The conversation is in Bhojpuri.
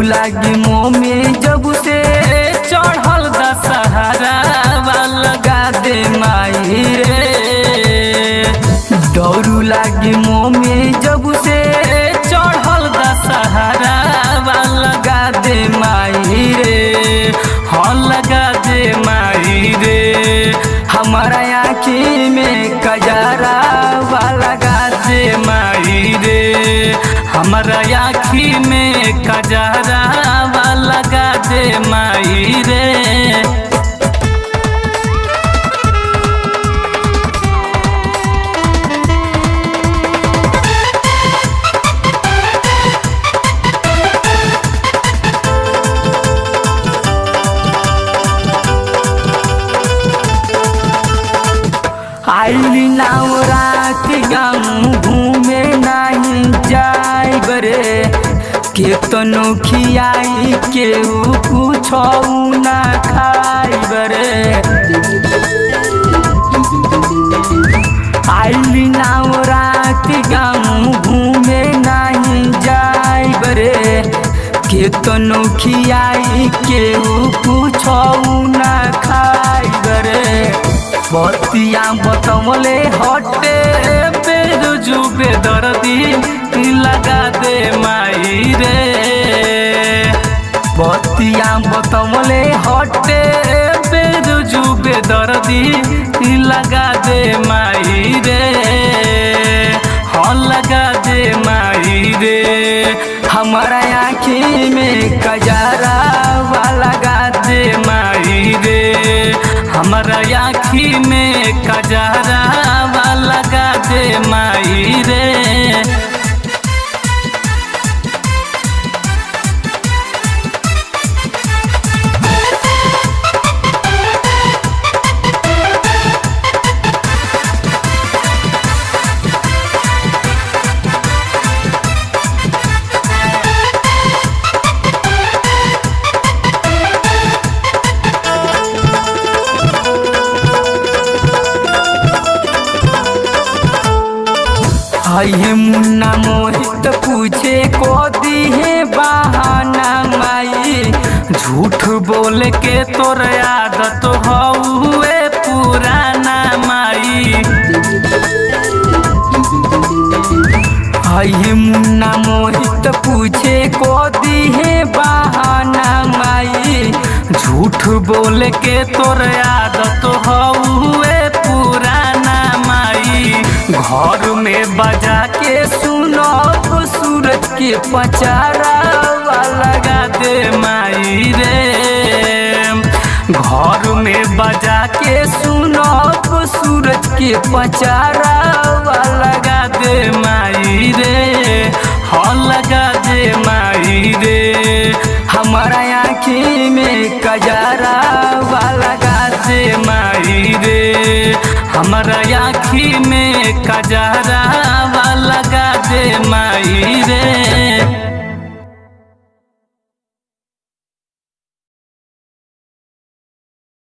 लागी मोमे जब से चढ़ल दशहरा लगा दे माई रे। डरू लागी मोमे जब से चढ़ल दशहरा लगा दे माई रे। हाँ लगा दे माई रे। हमारा आँखी में कजरा लगा दे माई रे। हमारा आँखी में कजरा लगा दे माई रे। आइली नाव रात गाँव घूमे नहीं जाए बरे। केतनो खियाई केहू कुछ ना खाई बरे। आइली नाव रात गाँव घूमे नहीं जाए बरे। केतनो खियाई केहू कुछ ना खाई बरे। बतिया बतमले हटे बेरुजू बेदर्दी लगा दे माई रे। बतिया बतमले हटे बेरुजू बेदर्दी लगा दे माई रे। हाँ लगा दे माई रे। हमारा आँखी में कजरा लगा दे माई रे। हमारा आँखी में कजरा लगा दे माई रे। हाय मुन्ना मोहित पूछे को दी है बहाना माई। झूठ बोल के तोर आदत हुए पुराना माई। हाय मुन्ना मोहित पूछे को दी है बहाना माई। झूठ बोल के तोर आदत हुए पुराना माई। घर में बजा के सुनो सूरज के पचारा लगा दे माई रे। घर में बजा के सुनो सूरज के पचारा लगा दे माई रे। हाँ लगा दे माई रे। हमारा आँखी में कजरा लगा दे माई रे। हमारा आँखी में कजरा लगा दे माई रे।